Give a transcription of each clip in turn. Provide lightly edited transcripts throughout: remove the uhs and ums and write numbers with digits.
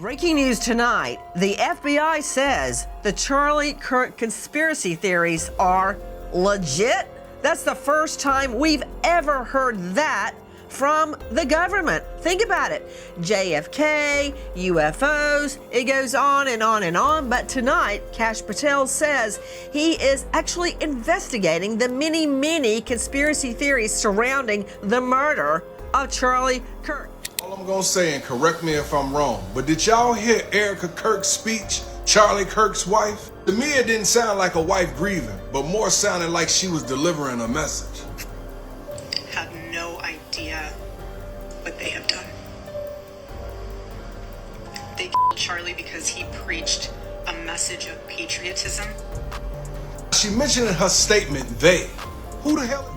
Breaking news tonight, the FBI says the Charlie Kirk conspiracy theories are legit. That's the first time we've ever heard that from the government. Think about it. JFK, UFOs, it goes on and on and on. But tonight, Kash Patel says he is actually investigating the many conspiracy theories surrounding the murder of Charlie Kirk. All I'm gonna say, and correct me if I'm wrong, but did y'all hear Erica Kirk's speech, Charlie Kirk's wife? To me, it didn't sound like a wife grieving, but more sounded like she was delivering a message. Have no idea what they have done. They killed Charlie because he preached a message of patriotism. She mentioned in her statement, they. Who the hell?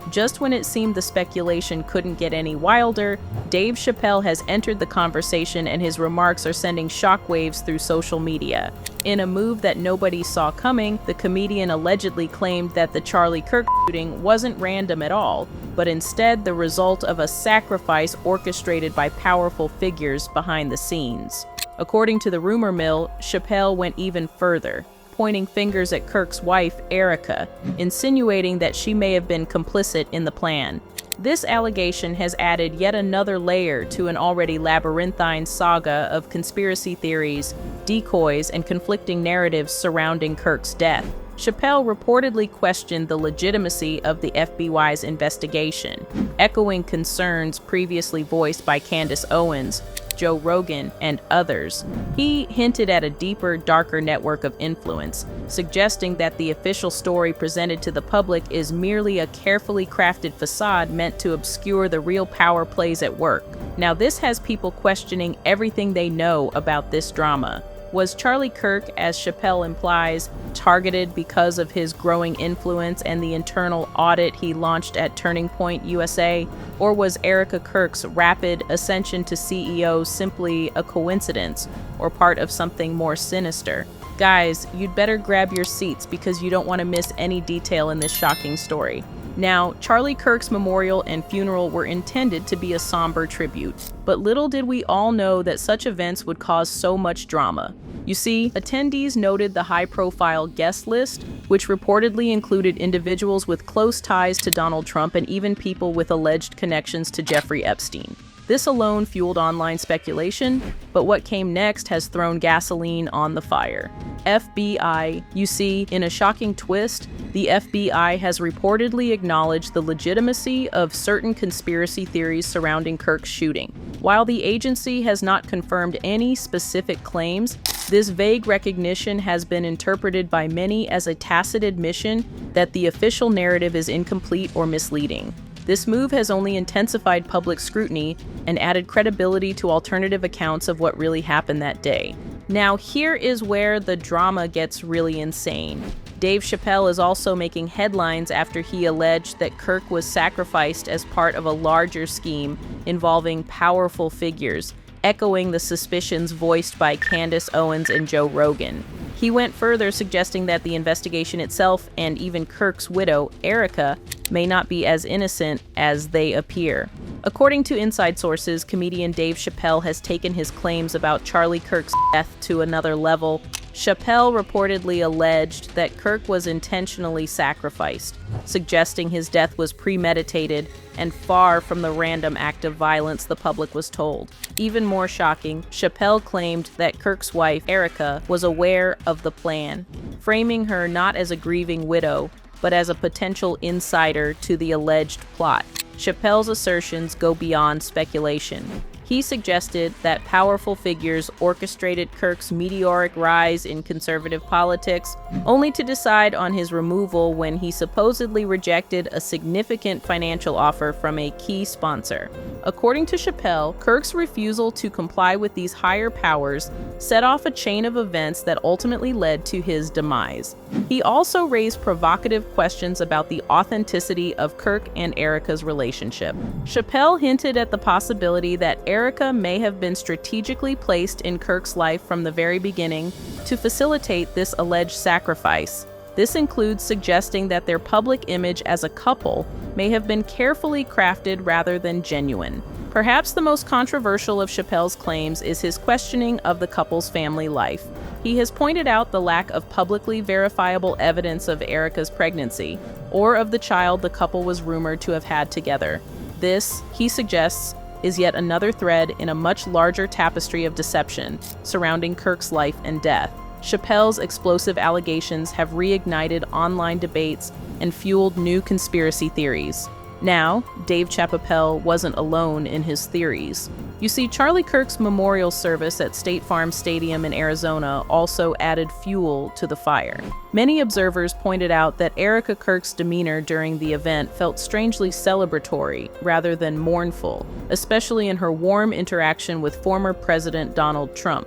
Just when it seemed the speculation couldn't get any wilder, Dave Chappelle has entered the conversation and his remarks are sending shockwaves through social media. In a move that nobody saw coming, the comedian allegedly claimed that the Charlie Kirk shooting wasn't random at all, but instead the result of a sacrifice orchestrated by powerful figures behind the scenes. According to the rumor mill, Chappelle went even further, pointing fingers at Kirk's wife, Erica, insinuating that she may have been complicit in the plan. This allegation has added yet another layer to an already labyrinthine saga of conspiracy theories, decoys, and conflicting narratives surrounding Kirk's death. Chappelle reportedly questioned the legitimacy of the FBI's investigation, echoing concerns previously voiced by Candace Owens, Joe Rogan, and others. He hinted at a deeper, darker network of influence, suggesting that the official story presented to the public is merely a carefully crafted facade meant to obscure the real power plays at work. Now, this has people questioning everything they know about this drama. Was Charlie Kirk, as Chappelle implies, targeted because of his growing influence and the internal audit he launched at Turning Point USA? Or was Erica Kirk's rapid ascension to CEO simply a coincidence or part of something more sinister? Guys, you'd better grab your seats because you don't want to miss any detail in this shocking story. Now, Charlie Kirk's memorial and funeral were intended to be a somber tribute, but little did we all know that such events would cause so much drama. You see, attendees noted the high-profile guest list, which reportedly included individuals with close ties to Donald Trump and even people with alleged connections to Jeffrey Epstein. This alone fueled online speculation, but what came next has thrown gasoline on the fire. FBI. You see, in a shocking twist, the FBI has reportedly acknowledged the legitimacy of certain conspiracy theories surrounding Kirk's shooting. While the agency has not confirmed any specific claims, this vague recognition has been interpreted by many as a tacit admission that the official narrative is incomplete or misleading. This move has only intensified public scrutiny and added credibility to alternative accounts of what really happened that day. Now, here is where the drama gets really insane. Dave Chappelle is also making headlines after he alleged that Kirk was sacrificed as part of a larger scheme involving powerful figures, echoing the suspicions voiced by Candace Owens and Joe Rogan. He went further, suggesting that the investigation itself and even Kirk's widow, Erica, may not be as innocent as they appear. According to inside sources, comedian Dave Chappelle has taken his claims about Charlie Kirk's death to another level. Chappelle reportedly alleged that Kirk was intentionally sacrificed, suggesting his death was premeditated and far from the random act of violence the public was told. Even more shocking, Chappelle claimed that Kirk's wife, Erica, was aware of the plan, framing her not as a grieving widow, but as a potential insider to the alleged plot. Chappelle's assertions go beyond speculation. He suggested that powerful figures orchestrated Kirk's meteoric rise in conservative politics, only to decide on his removal when he supposedly rejected a significant financial offer from a key sponsor. According to Chappelle, Kirk's refusal to comply with these higher powers set off a chain of events that ultimately led to his demise. He also raised provocative questions about the authenticity of Kirk and Erica's relationship. Chappelle hinted at the possibility that Erica may have been strategically placed in Kirk's life from the very beginning to facilitate this alleged sacrifice. This includes suggesting that their public image as a couple may have been carefully crafted rather than genuine, Perhaps the most controversial of Chappelle's claims is his questioning of the couple's family life. He has pointed out the lack of publicly verifiable evidence of Erica's pregnancy, or of the child the couple was rumored to have had together. This, he suggests, is yet another thread in a much larger tapestry of deception surrounding Kirk's life and death. Chappelle's explosive allegations have reignited online debates and fueled new conspiracy theories. Now, Dave Chappelle wasn't alone in his theories. You see, Charlie Kirk's memorial service at State Farm Stadium in Arizona also added fuel to the fire. Many observers pointed out that Erica Kirk's demeanor during the event felt strangely celebratory rather than mournful, especially in her warm interaction with former President Donald Trump.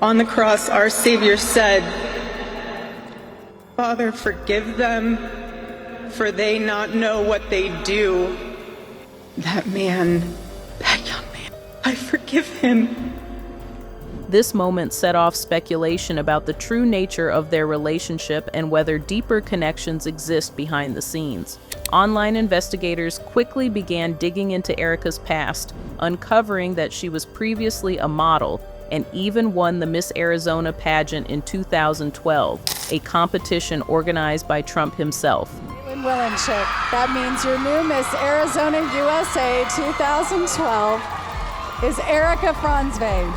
On the cross, our Savior said, "Father, forgive them, for they not know what they do." That young man, I forgive him. This moment set off speculation about the true nature of their relationship and whether deeper connections exist behind the scenes. Online investigators quickly began digging into Erica's past, uncovering that she was previously a model and even won the Miss Arizona pageant in 2012, a competition organized by Trump himself. Willenchik. That means your new Miss Arizona USA 2012 is Erica Franzwe.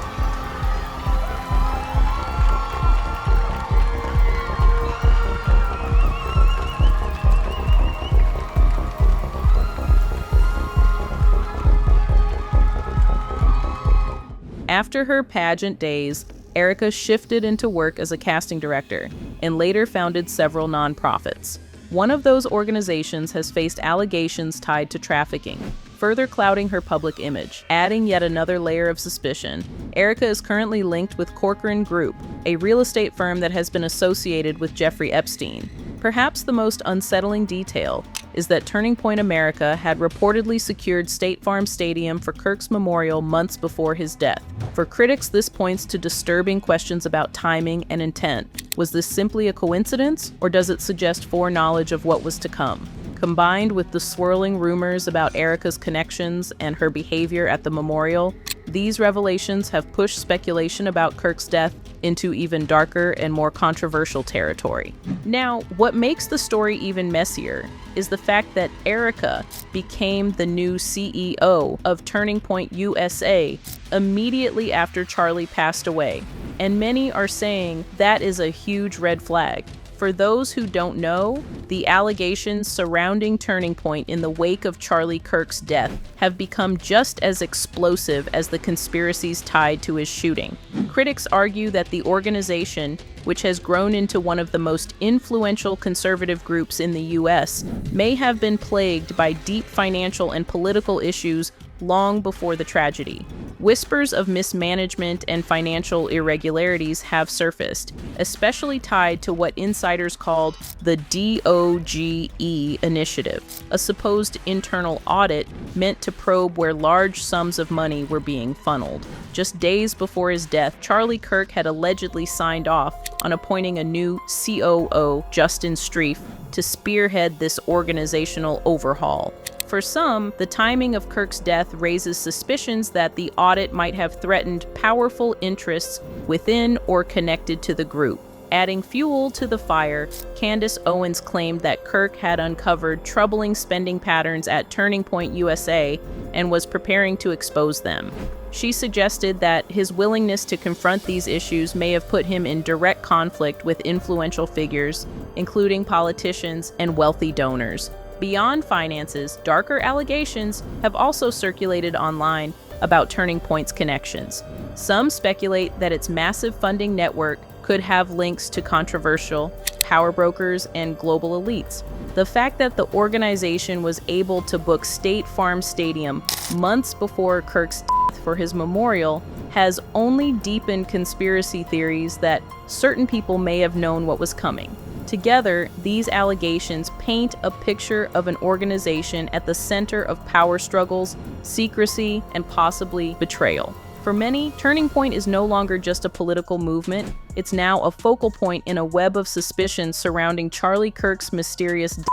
After her pageant days, Erica shifted into work as a casting director and later founded several nonprofits. One of those organizations has faced allegations tied to trafficking, further clouding her public image. Adding yet another layer of suspicion, Erica is currently linked with Corcoran Group, a real estate firm that has been associated with Jeffrey Epstein. Perhaps the most unsettling detail is that Turning Point America had reportedly secured State Farm Stadium for Kirk's memorial months before his death. For critics, this points to disturbing questions about timing and intent. Was this simply a coincidence, or does it suggest foreknowledge of what was to come? Combined with the swirling rumors about Erica's connections and her behavior at the memorial, these revelations have pushed speculation about Kirk's death into even darker and more controversial territory. Now, what makes the story even messier is the fact that Erica became the new CEO of Turning Point USA immediately after Charlie passed away, and many are saying that is a huge red flag. For those who don't know, the allegations surrounding Turning Point in the wake of Charlie Kirk's death have become just as explosive as the conspiracies tied to his shooting. Critics argue that the organization, which has grown into one of the most influential conservative groups in the U.S., may have been plagued by deep financial and political issues long before the tragedy. Whispers of mismanagement and financial irregularities have surfaced, especially tied to what insiders called the DOGE initiative, a supposed internal audit meant to probe where large sums of money were being funneled. Just days before his death, Charlie Kirk had allegedly signed off on appointing a new COO, Justin Strieff, to spearhead this organizational overhaul. For some, the timing of Kirk's death raises suspicions that the audit might have threatened powerful interests within or connected to the group. Adding fuel to the fire, Candace Owens claimed that Kirk had uncovered troubling spending patterns at Turning Point USA and was preparing to expose them. She suggested that his willingness to confront these issues may have put him in direct conflict with influential figures, including politicians and wealthy donors. Beyond finances, darker allegations have also circulated online about Turning Point's connections. Some speculate that its massive funding network could have links to controversial power brokers and global elites. The fact that the organization was able to book State Farm Stadium months before Kirk's death for his memorial has only deepened conspiracy theories that certain people may have known what was coming. Together, these allegations paint a picture of an organization at the center of power struggles, secrecy, and possibly betrayal. For many, Turning Point is no longer just a political movement, It's now a focal point in a web of suspicion surrounding Charlie Kirk's mysterious death.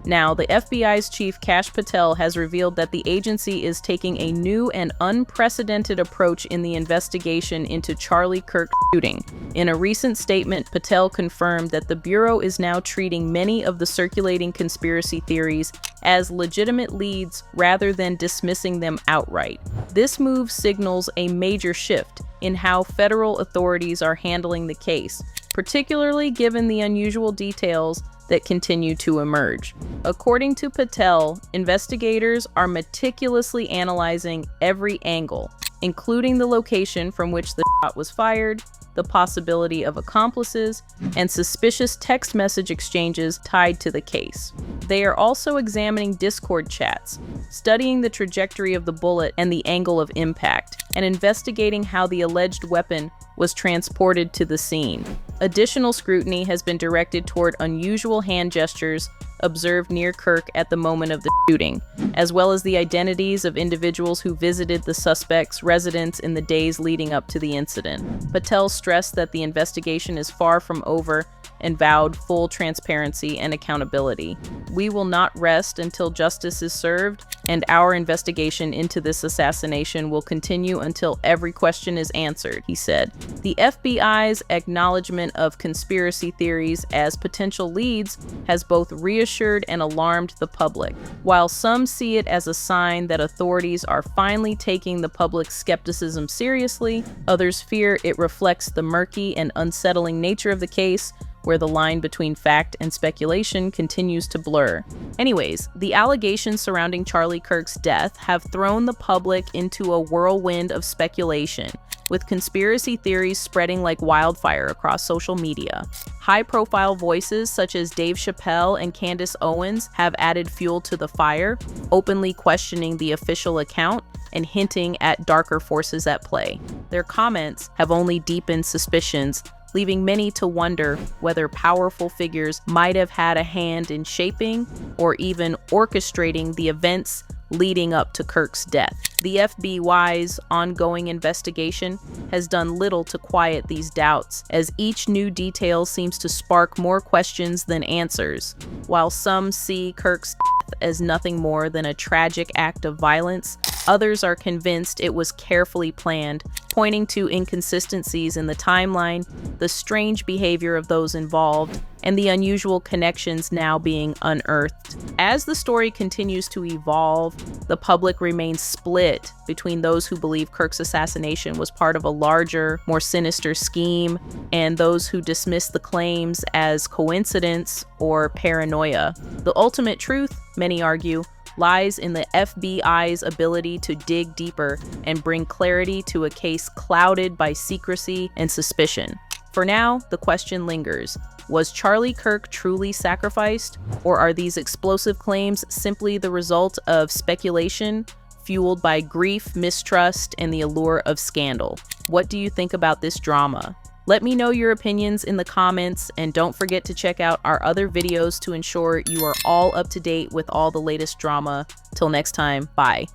Now, the FBI's chief Kash Patel has revealed that the agency is taking a new and unprecedented approach in the investigation into Charlie Kirk's shooting. In a recent statement, Patel confirmed that the Bureau is now treating many of the circulating conspiracy theories as legitimate leads rather than dismissing them outright. This move signals a major shift in how federal authorities are handling the case, particularly given the unusual details that continue to emerge. According to Patel, investigators are meticulously analyzing every angle, including the location from which the shot was fired, the possibility of accomplices, and suspicious text message exchanges tied to the case. They are also examining Discord chats, studying the trajectory of the bullet and the angle of impact, and investigating how the alleged weapon was transported to the scene. Additional scrutiny has been directed toward unusual hand gestures observed near Kirk at the moment of the shooting, as well as the identities of individuals who visited the suspect's residence in the days leading up to the incident. Patel stressed that the investigation is far from over and vowed full transparency and accountability. "We will not rest until justice is served, and our investigation into this assassination will continue until every question is answered," he said. The FBI's acknowledgement of conspiracy theories as potential leads has both reassured and alarmed the public. While some see it as a sign that authorities are finally taking the public's skepticism seriously, others fear it reflects the murky and unsettling nature of the case, where the line between fact and speculation continues to blur. Anyways, the allegations surrounding Charlie Kirk's death have thrown the public into a whirlwind of speculation, with conspiracy theories spreading like wildfire across social media. High-profile voices such as Dave Chappelle and Candace Owens have added fuel to the fire, openly questioning the official account and hinting at darker forces at play. Their comments have only deepened suspicions, leaving many to wonder whether powerful figures might have had a hand in shaping or even orchestrating the events leading up to Kirk's death. The FBI's ongoing investigation has done little to quiet these doubts, as each new detail seems to spark more questions than answers. While some see Kirk's death as nothing more than a tragic act of violence, others are convinced it was carefully planned, pointing to inconsistencies in the timeline, the strange behavior of those involved, and the unusual connections now being unearthed. As the story continues to evolve, the public remains split between those who believe Kirk's assassination was part of a larger, more sinister scheme, and those who dismiss the claims as coincidence or paranoia. The ultimate truth, many argue, lies in the FBI's ability to dig deeper and bring clarity to a case clouded by secrecy and suspicion. For now, the question lingers. Was Charlie Kirk truly sacrificed, or are these explosive claims simply the result of speculation fueled by grief, mistrust, and the allure of scandal? What do you think about this drama? Let me know your opinions in the comments, and don't forget to check out our other videos to ensure you are all up to date with all the latest drama. Till next time, bye.